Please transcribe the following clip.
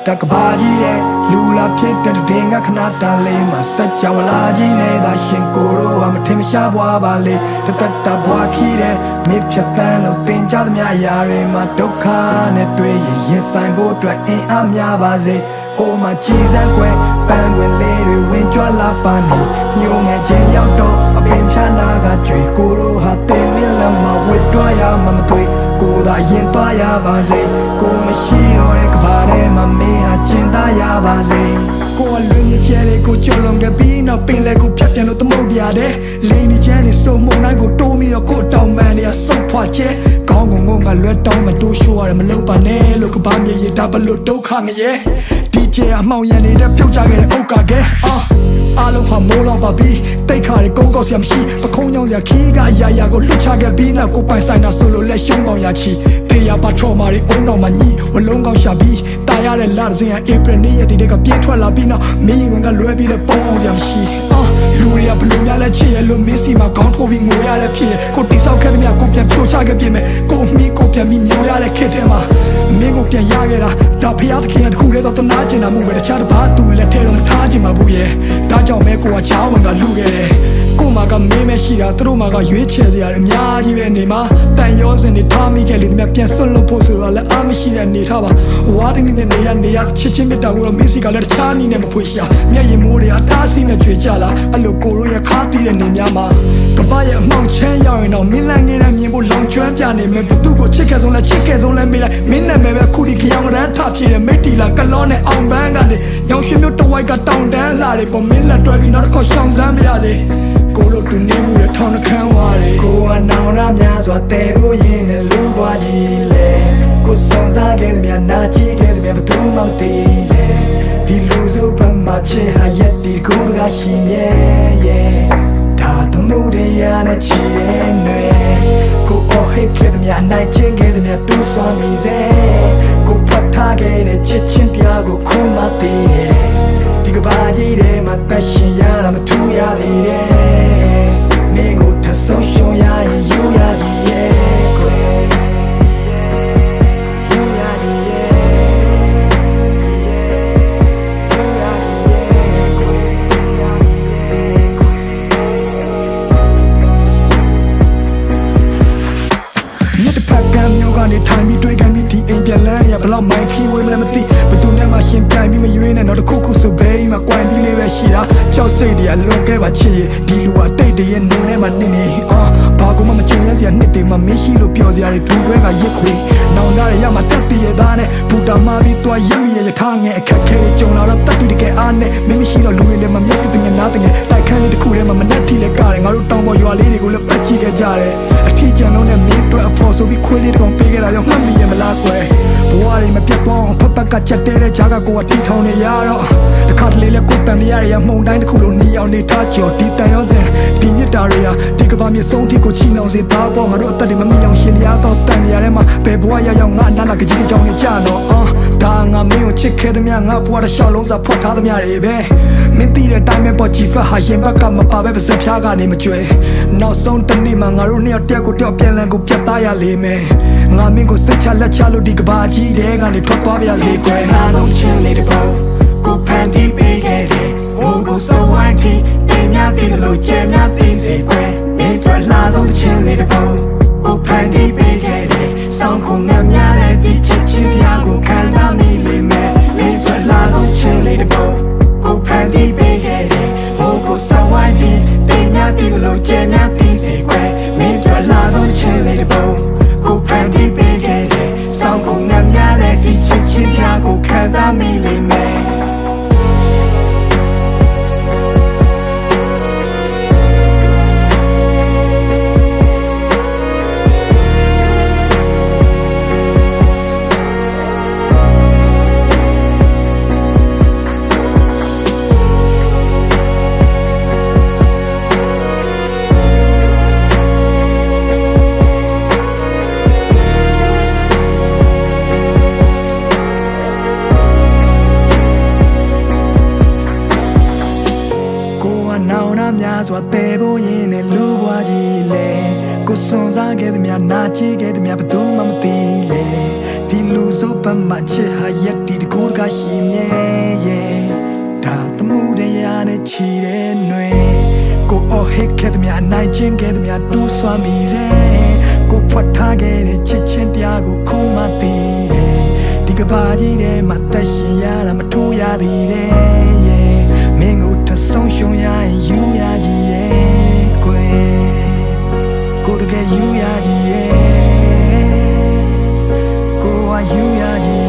ta ka ba ji de lu la phit ta tin ga khana ta le ma sat jaw la ji ne da shin ko ro ha ma thin sha bwa ba le ta ta bwa khi de mi phat tan lo tin ja the mya ya re ma dukha ne twe yin sai bo twat in a mya ba se ho ma chi san kwe pan win le de win jwa la pa ni nyu nge chin yaw do a pin phya na ga jwi ko ro ha tin mi la ma wit twa ya ma ma twe ko da yin twa ya ba se ko ma shi do de ka ba de ma me ha chin da ya ba se ko a lu ni che de ko chol long ga bi na pin le ko phat pyan lo tmo dia de le ni che ni so mo nai ko to mi do ko taw man ni a so phwa che kaung ngong ngong ga lwet taw ma to show ya ma lo pa ne lo ka ba mi ye da ba lo duk kha nge ye DJ အမောင်ရန်နေတဲ့ပြုတ်ကြခဲ့တဲ့ဥက္ကာကဲအားလုံးဟာမိုးလောက်ပါပြီတိတ်ခါတွေကုန်းကောက်စရာမရှိပခုံးညောင်းစရာခီးကအရာရာကိုလွတ်ချခဲ့ပြီးနောက်ကိုပိုင်ဆိုင်တာဆိုလို့လက်ရှုံးပေါင်ရချီတေးရပါထော်မာတွေအုံတော်မှာညီဝလုံးကောင်းရှာပြီးတာရတဲ့လာစင်ဧပြီနေ့ရက်တွေကပြေးထွက်လာပြီးနောက်မင်းဝင်ကလွဲပြီးလဲပုံအောင်စရာမရှိလူတွေကဘလို့များလဲချစ်ရလို့မင်းစီမှာခေါင်းထိုးပြီးငိုရတဲ့ဖြစ်ကိုတိဆောက်ခဲ့တဲ့မြကိုပြန်ဖြိုချခဲ့ပြင်မဲ့ကိုမီကိုပြန်ပြီးမျောရတဲ့ခစ်ထဲမှာမင်းကိုပြန်ရခဲ့တာဒါဖျားသခင်တခုတည်းတော့တနာကျင်တာမှုပဲတခြားတစ်ပါးသူလက်ထဲတော့မထားချင်ပါဘူးရဲ့ဒါကြောင့်မဲကိုကချောင်းဝင်ကလူခဲ့တယ်ကိုမကမင်းမရှိတာသူတို့မကရွေးချယ်စရာအများကြီးပဲနေမှာတန်ရောစင်တွေထားမိခဲ့လေဒီမြပြန်ဆွတ်လို့ဖို့ဆိုတော့လည်းအားမရှိတဲ့နေထားပါဝါတနည်းနဲ့နေရချစ်ချင်းမြတ်တာကိုတော့မင်းစီကလည်းတခြားနည်းနဲ့မဖွေရှာမျက်ရည်မိုးတွေအတားစီနဲ့ကြွေကြလာအဲ့လိုကိုရိုးရခါတီးတဲ့နေများမှာကပရဲ့အမောင်ချမ်းရောက်ရင်တော့မင်းလန်းငယ်တဲ့မြင်ဖို့လောင်ကျွမ်းပြနေမယ်ဘသူကိုချစ်ခဲ့ဆုံးလဲချစ်ခဲ့ဆုံးလဲမေးလိုက်မင်းနဲ့ပဲခုဒီကြောင်ကရန်ထပြေတဲ့မိတ်တီလာကလောနဲ့အောင်ပန်းကနေညောင်ရွှေမျိုးတဝိုက်ကတောင်တန်းလာတယ်ပေါ်မင်းလက်တွဲပြီးနောက်တစ်ခေါက်ရှောင်စမ်းမရသေးကိုလိုတူနေမှုရထောင်းနှခမ်းဝါတယ်ကိုကနောင်နာများစွာတဲဖို့ရင်နဲ့လူပွားကြီးလေကိုစုံစားခဲ့တဲ့မြနာကြည့်ခဲ့တဲ့မြဘသူမှမသိလေဒီလူစုပမာချေဟာရက်ဒီကိုကရှိမြဲရဲ့ဒါတမှုတရားနဲ့ချီတဲ့နွေကိုအော်ဟစ်ခဲ့တဲ့မြနိုင်ချင်းခဲ့တဲ့မြတူဆွမ်းမိစေကိုဖတ်ထားခဲ့တဲ့ချစ်ချင်းတရားကိုခုမှသိတယ်ဒီကဘာကြီးထဲမှာတက်ရှင်ရတာမထူရသေးတယ်မင်းကိုထဆုံးရှုံးရရင်ယူရကြီးရဲ့ကွယ်ယူရကြီးရဲ့ယူရကြီးရဲ့ကွယ်မြစ်တစ်ဖက်ကမ်းမျိုးကနေထိုင်ပြီးတွေ့ခံပြီးဒီအိမ်ပြန်လန်းရဘလောက်မိုင်းခီးဝေးမလဲမသိဘသူနဲ့မှရှင်ပြိုင်ပြီးမရွေးနဲ့တော့တခုခုဆိုဘေးမှာကွိုင်းတီးလေးပဲရှိတာကြောက်စိတ်တွေကလွန်ခဲ့ပါချစ်ဒီလူကတိတ်တရဲ့နုံထဲမှာနေနေဘာကူမှမကြုံရစရာနှစ်တွေမှမင်းရှိလို့ပြောစရာတွေဒူးတွဲကရစ်ခွေနောင်ရရမှာတက်တည်ရသားနဲ့ဘူတာမာပြီးသွားရမိရထားငယ်အခက်ခဲတွေကြုံလာတော့တက်တည်တကယ်အားနဲ့မင်းမရှိတော့လူတွေလည်းမမျက်စိတငယ်နားတငယ်တိုက်ခန်းလေးတစ်ခုထဲမှာမနှက်ထီလဲကားတယ်ငါတို့တောင်ပေါ်ရွာလေးတွေကိုလည်းပတ်ကြည့်ခဲ့ကြတယ်အထီးကျန်လုံးနဲ့မင်းတို့အဖို့ဆိုပြီးခွေးလေးတစ်ကောင်ပေးခဲ့တာကြောင့်မှတ်မိရမလားကွယ်ဘဝတွေမပြတ်သွားအောင်ဖက်ဖက်ကချက်တဲတဲ့ဂျာကကိုကတီထောင်နေရတော့တခါတလေလဲကိုတန်နေရမှုန်တိုင်းတစ်ခုလုံးနီအောင်နေထားကြော်ဒီတန်ရောစင်ဒီမြစ်တာတွေကဒီကဘာမြေဆုံးထိကိုချီနှောင်စေသားပေါ်ငါတို့အသက်တွေမမီအောင်ရှင်ရတော့တန်နေရတဲ့မှာဘယ်ဘဝရောက်ငါနာနာကကြီးကြောင်နေကြတော့ဒါငါမင်းကိုချစ်ခဲ့တဲ့မြငါဘဝတစ်လျှောက်လုံးစာဖွက်ထားတဲ့မြတွေပဲမင်းသိတဲ့တိုင်းပဲပေါ်ကြည့်ဖက်ဟာရင်ဘက်ကမပါပဲပါစဖြားကနေမကြွယ်နောက်ဆုံးတနေ့မှာငါတို့နှစ်ယောက်တယောက်ကိုတယောက်ပြန်လည်ကိုပြတ်သားရလိမ့်မယ်ငါမင်းကိုစိတ်ချလက်ချလို့ဒီကဘာကြီးတဲ့ကနေထွက်သွားပြစေကွယ်အားလုံးချင်းလေးတပုံကိုဖန်တီးပေးခဲ့တယ်ဘိုးကိုစဝိုင်းတီတင်များတည်လို့ကျဲများတည်စေကွယ်မင်းတို့လာဆုံးချင်းလေးတပုံကိုဖန်တီးပေးခဲ့တယ်ဆောင်းကုန်များများတဲ့ဒီချစ်ချင်းတရားကိုခံစားမိလိမ့်မယ်မင်းတို့လာဆုံးချင်းလေးတပုံကိုဖန်တီးပေးခဲ့တယ်ဘိုးကိုစဝိုင်းတီတင်များတည်လို့ကျဲများတည်စေကွယ်မင်းတို့လာဆုံးချင်းလေးတပုံကိုဖန်တီးပေးခဲ့တယ်ဆောင်းကုန်များများတဲ့ဒီချစ်ချင်းတရားကိုခံစားမိလိမ့်မယ်နောင်နာများစွာတဲဖို့ရင်နဲ့လူဘွားကြီးလေကိုစွန်စားခဲ့တဲ့မြနာကြည့်ခဲ့တဲ့မြဘသူမှမသိလေဒီလူစုပ ပတ်မှာချစ်ဟာရက်တီတကူတကရှိမြဲရဲ့ဒါသမှုတရားနဲ့ချီတဲ့ຫນွေကိုအော်ဟစ်ခဲ့တဲ့မြနိုင်ချင်းခဲ့တဲ့မြတူးဆွမ်းမိစေကိုဖွက်ထားခဲ့တဲ့ချစ်ချင်းတရားကိုခုမှသိတယ်ဒီကဘာကြီးထဲမှာတက်ရှင်ရတာမထိုးရသေးတယ်ရဲ့မင်းကိုထဆုံးရှုံးရရင်ယူရကြီးရဲ့ကွယ်ကိုတကယ်ယူရကြီးရဲ့ကိုကယူရကြီး